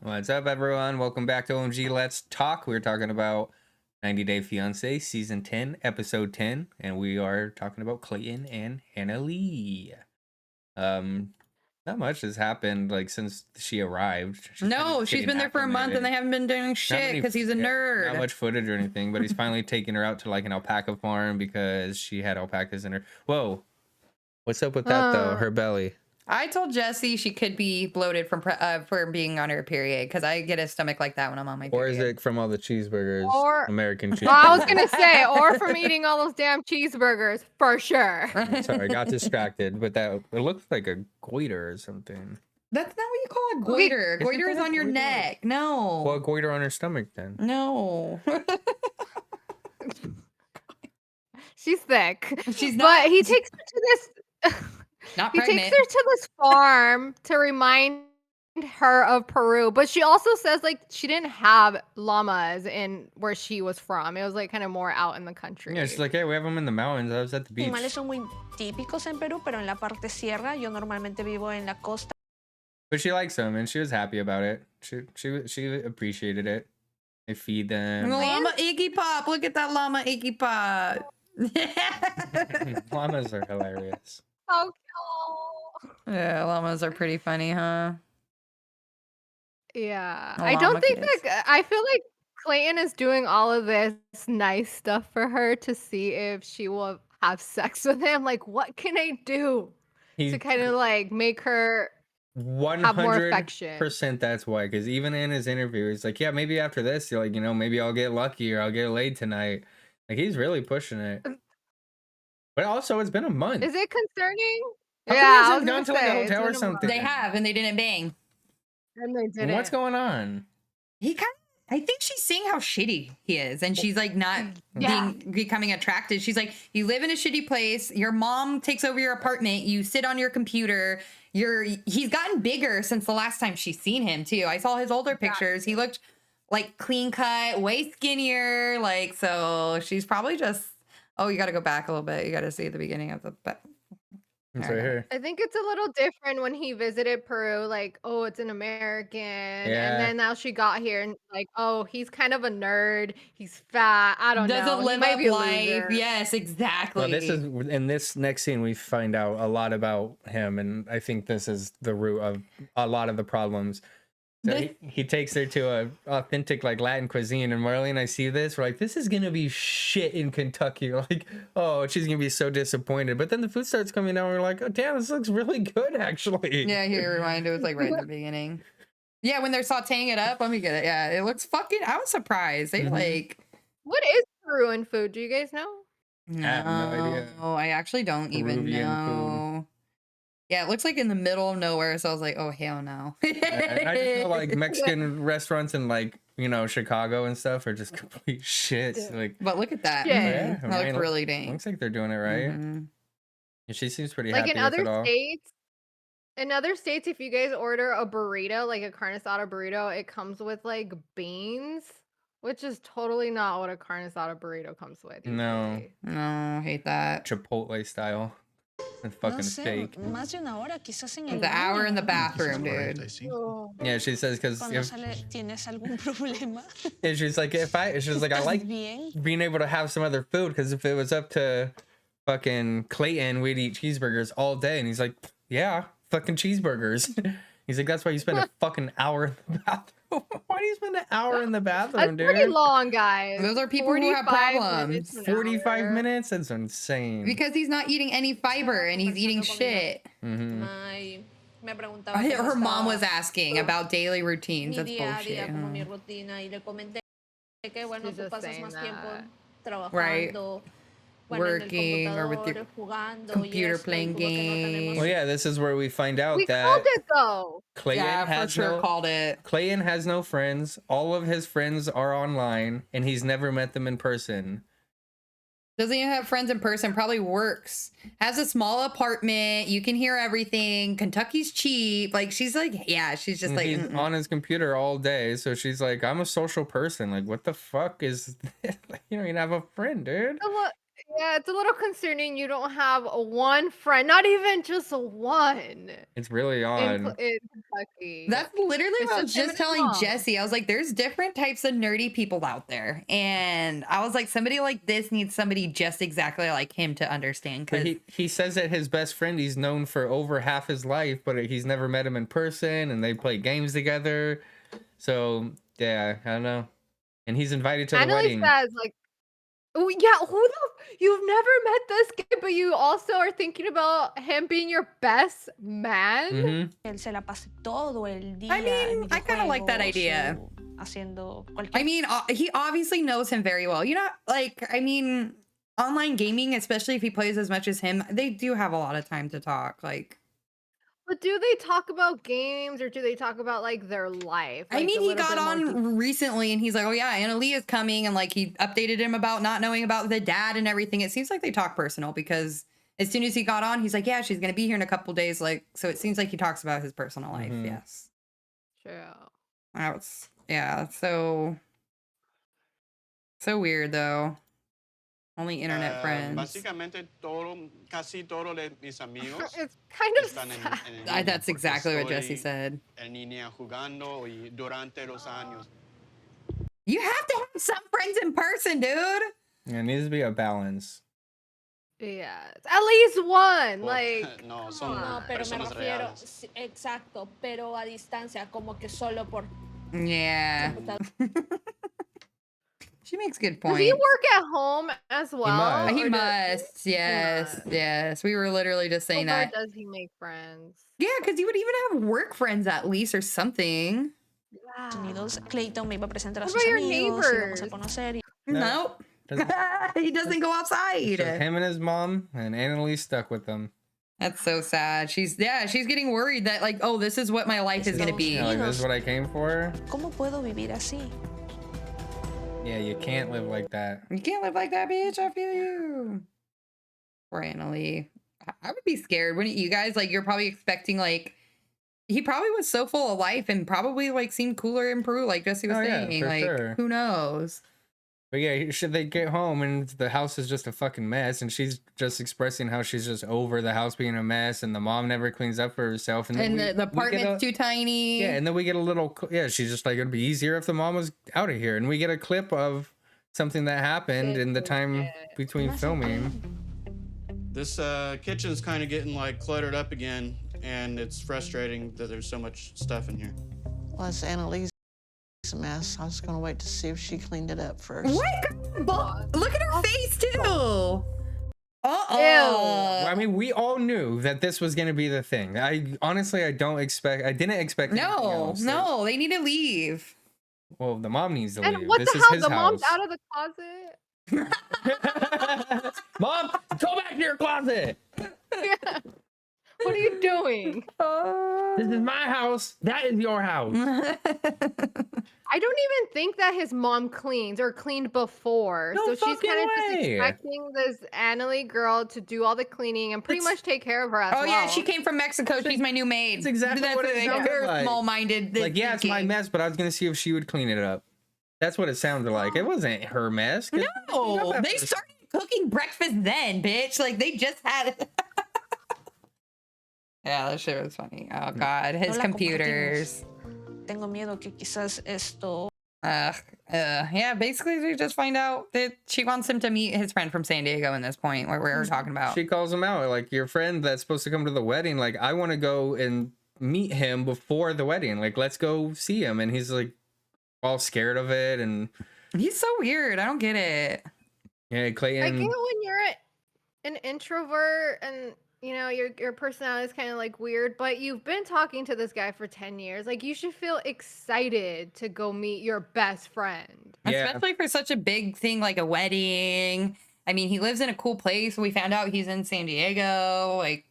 What's up, everyone? Welcome back to OMG Let's Talk. We're talking about 90 Day Fiancé, Season 10, Episode 10, and we are talking about Clayton and Anali. Not much has happened, like, since she arrived. She's been there for a month and they haven't been doing shit because he's a nerd. Not much footage or anything, but he's finally taking her out to, like, an alpaca farm because she had alpacas in her... Whoa! What's up with that, though? Her belly. I told Jesse she could be bloated from being on her period because I get a stomach like that when I'm on my period. Or is it from all the cheeseburgers? Or American cheeseburgers. I was gonna say, or from eating all those damn cheeseburgers, for sure. Sorry, I got distracted, but it looks like a goiter or something. That's not what you call a goiter. Isn't Goiter is that a on your goiter? neck. No. Well, a goiter on her stomach then. No. She's thick. She's not. But he takes her to this. Not He pregnant. takes her to this farm to remind her of Peru, but she also says like she didn't have llamas in where she was from. It was like kind of more out in the country. Yeah, she's like, hey, we have them in the mountains. I was at the beach. Animales son muy típicos en Perú, pero en la parte sierra, yo normalmente vivo en la costa. But she likes them, and she was happy about it. She appreciated it. They feed them. Llama Iggy Pop. Look at that llama Iggy Pop. Llamas are hilarious. How cute. Yeah, llamas are pretty funny, huh? Yeah. A I llama don't think kiss. that I feel like Clayton is doing all of this nice stuff for her to see if she will have sex with him. Like, what can I do He to kind of like make her have more affection? 100% that's why. Because even in his interview, he's like, yeah, maybe after this, you're like, maybe I'll get lucky or I'll get laid tonight. Like, he's really pushing it. But also, it's been a month. Is it concerning? How come Yeah, you I guys was gone gonna to like a say, it's hotel or been a month. something? They have, and they didn't bang. And they did What's it. going on? He kind of, I think she's seeing how shitty he is, and she's like not Yeah. becoming attracted. She's like, you live in a shitty place. Your mom takes over your apartment. You sit on your computer. He's gotten bigger since the last time she's seen him too. I saw his older pictures. He looked like clean cut, way skinnier. Like, so she's probably just. Oh, you got to go back a little bit. You got to see the beginning of the. It's All right right. here. I think it's a little different when he visited Peru, like, oh, it's an American. Yeah. And then now she got here and like, oh, he's kind of a nerd. He's fat. I don't know. Doesn't He live might up be a life. loser. Yes, exactly. Well, this is in this next scene we find out a lot about him, and I think this is the root of a lot of the problems. So he takes her to a authentic like Latin cuisine, and Marley and I see this, we're like, this is gonna be shit in Kentucky. Like, oh, she's gonna be so disappointed. But then the food starts coming out, and we're like, oh damn, this looks really good actually. Yeah, here, rewind. It was like right in the beginning. Yeah, when they're sauteing it up, let me get it. Yeah, it looks fucking. I was surprised. They like. What is Peruvian food? Do you guys know? No, I have no idea. I actually don't even Peruvian know. Yeah, it looks like in the middle of nowhere. So I was like, oh hell no. I just know like Mexican restaurants in like Chicago and stuff are just complete shit. Like, But look at that. Yeah. That looks really dang. looks like they're doing it right. Mhm. And she seems pretty Like happy in with it other all. states, if you guys order a burrito, like a carne asada burrito, it comes with like beans, which is totally not what a carne asada burrito comes with. No. usually. No, I hate that. Chipotle style. It's fucking fake. Más de una hora, quizás en el The hour in the baño. bathroom, dude. Oh. Yeah, she says because Cuando sale, ¿tienes algún problema? she's like I like Bien. being able to have some other food, because if it was up to fucking Clayton, we'd eat cheeseburgers all day. And he's like, yeah, fucking cheeseburgers. He's like, that's why you spend a fucking hour in the bathroom. Why do you spend an hour in the bathroom, That's pretty dude? long, guys. Those are people who have 45 problems. minutes, an 45 hour. minutes? That's insane. Because he's not eating any fiber and he's eating shit. Mhm. Ay, me preguntaba Her cómo mom was estaba asking about daily routines. mi That's día a bullshit. día, como mi huh? rutina, y le comenté que, bueno, She's tú just pasas saying más tiempo that. Right. trabajando, bueno, en el Working or with your computador, jugando, y computer esto, y playing como que no games. tenemos- Well, yeah, this is where we find out We that called it though. Clayton Yeah, for has sure no called it. Clayton has no friends. All of his friends are online, and he's never met them in person. Doesn't even have friends in person. Probably works. Has a small apartment. You can hear everything. Kentucky's cheap. Like she's like, yeah, she's just And like, he's mm-mm. on his computer all day, so she's like, I'm a social person. Like, what the fuck is this? Like, you don't even have a friend, dude. So what- Yeah, it's a little concerning you don't have one friend, not even just one It's really in odd. Kentucky. That's literally It's what I just was him just and his telling mom. Jesse. I was like, there's different types of nerdy people out there. And I was like, somebody like this needs somebody just exactly like him to understand. But Because he says that his best friend he's known for over half his life, but he's never met him in person, and they play games together. So yeah, I don't know. And he's invited to the Annalie wedding. says, like, oh yeah, you've never met this guy, but you also are thinking about him being your best man. Mm-hmm. Él se la pase todo el día I en mean, I kind of like that videojuegos idea. o haciendo cualquier I mean, he obviously knows him very well. You know, like, I mean, online gaming, especially if he plays as much as him, they do have a lot of time to talk. Like, But do they talk about games or do they talk about like their life? I Like, mean, a he little got bit more deep- on recently and he's like, oh, yeah, Annalie is coming. And like, he updated him about not knowing about the dad and everything. It seems like they talk personal because as soon as he got on, he's like, yeah, she's going to be here in a couple days. Like, so it seems like he talks about his personal life. Mhm. Yes. True. Yeah. So weird though. Only internet friends. Básicamente casi todos de mis amigos It's kind of están sad. en línea That's porque exactly what Jesse estoy said. en línea jugando y durante los años. You have to have some friends in person, dude. There needs to be a balance. Yeah, at least one. Por- Like, no, son No, pero me personas refiero, reales. sí, exacto, pero a distancia, como que solo por Yeah. computadora. She makes good does points. he work at home as well? must. He or must. Yes. must. Yes. We were literally just saying Or that. does he make friends? Yeah, because he would even have work friends at least or something. Unidos. Clayton me iba a presentar a What sus about your amigos, íbamos a neighbors? conocer y No. Nope. Doesn't- He doesn't go It's just outside. him and his mom, and Annalie stuck with them. That's so sad. She's getting worried that like, oh, this is what my life is gonna be. Yeah, like, this is what I came for. ¿cómo puedo vivir así? Yeah, you can't live like that. You can't live like that, bitch. I feel you. Poor Annalie. I would be scared, wouldn't you guys? Like, you're probably expecting like he probably was so full of life and probably like seemed cooler in Peru, like Jesse was Oh, yeah, saying. for Like, sure. who knows? But yeah, should they get home and the house is just a fucking mess, and she's just expressing how she's just over the house being a mess, and the mom never cleans up for herself, and then And we the get apartment's a- too tiny. Yeah, and then we get a little. Yeah, she's just like, it'd be easier if the mom was out of here, and we get a clip of something that happened in the time between filming. This kitchen's kind of getting like cluttered up again, and it's frustrating that there's so much stuff in here. Well, it's Annalise a mess. I was gonna wait to see if she cleaned it up first. What? Look at her face too. Well, I mean, we all knew that this was gonna be the thing. I honestly, I didn't expect anything No, else. no, they need to leave. Well, the mom needs to And leave. what This the is hell? his The house. mom's out of the closet. Mom, go back to your closet. Yeah. What are you doing? This is my house. That is your house. I don't even think that his mom cleans or cleaned before. No So she's fucking kind of just way. expecting this Annalie girl to do all the cleaning and pretty much take care of her as Oh well. yeah, she came from Mexico. She's my new maid. That's exactly what it sounded very like. small-minded. Like, yeah, it's my mess, but I was gonna see if she would clean it up. That's what it sounded like. It wasn't her mess. 'Cause No, after- they started cooking breakfast then, bitch. Like they just had it. Yeah, that shit was funny. Oh god, his No la computers. Tengo miedo que quizás esto Yeah, basically we just find out that she wants him to meet his friend from San Diego in this point, what we were talking about. She calls him out, like, your friend that's supposed to come to the wedding, like, I want to go and meet him before the wedding. Like, let's go see him. And he's like all scared of it. And He's so weird. I don't get it. yeah, I get Clayton. when you're an introvert and you know your personality is kind of like weird, but you've been talking to this guy for 10 years. Like you should feel excited to go meet your best friend. Yeah. Especially for such a big thing like a wedding. I mean, he lives in a cool place. We found out he's in San Diego. Like,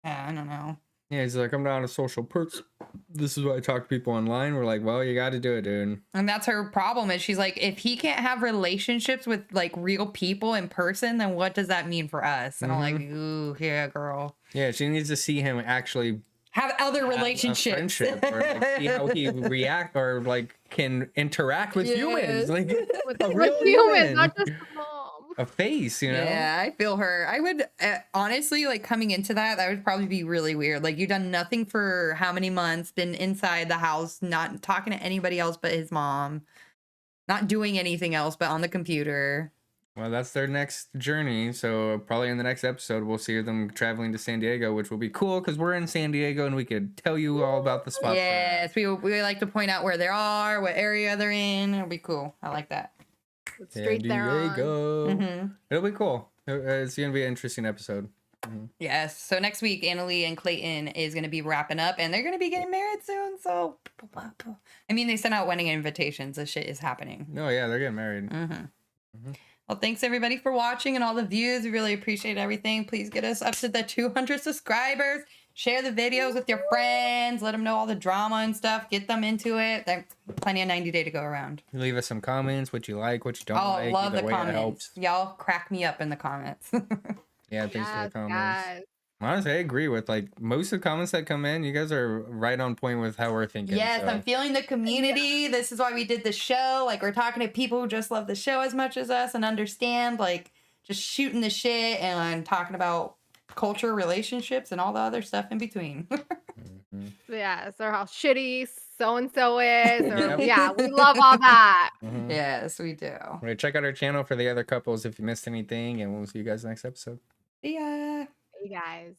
yeah, I don't know. Yeah, he's like, I'm not a social person. This is why I talk to people online. We're like, well, you got to do it, dude. And that's her problem is she's like, if he can't have relationships with like real people in person, then what does that mean for us? And I'm like, ooh, yeah, girl. Yeah, she needs to see him actually Have other have a relationships. friendship, or like, see how he react or like can interact with humans. Like With a real humans, human. not just the mom. a face, you know? Yeah, I feel her. I would honestly, like, coming into that would probably be really weird. Like, you've done nothing for how many months, been inside the house, not talking to anybody else but his mom, not doing anything else but on the computer. Well, that's their next journey. So probably in the next episode, we'll see them traveling to San Diego, which will be cool because we're in San Diego and we could tell you all about the spots. Yes, we like to point out where they are, what area they're in. It'll be cool. I like that. Straight San there on. Diego. Mhm. It'll be cool. It's going to be an interesting episode. Yes. So next week, Annalie and Clayton is going to be wrapping up, and they're going to be getting married soon. So, I mean, they sent out wedding invitations. This shit is happening. No, yeah, they're getting married. Well, thanks everybody for watching and all the views. We really appreciate everything. Please get us up to the 200 subscribers. Share the videos with your friends. Let them know all the drama and stuff. Get them into it. There's plenty of 90 Day to go around. Leave us some comments, what you like, what you don't Oh, like. love Either the way, it comments. helps. Y'all crack me up in the comments. Yeah, thanks for the Yes, comments. guys. Honestly, I agree with like most of the comments that come in. You guys are right on point with how we're thinking. Yes, so. I'm feeling the community. This is why we did the show. Like, we're talking to people who just love the show as much as us and understand, like, just shooting the shit and talking about culture, relationships, and all the other stuff in between. Yes, or how shitty so and so is. Or, Yep. Yeah, we love all that. Yes, we do. Right, check out our channel for the other couples if you missed anything, and we'll see you guys next episode. See ya. Hey guys.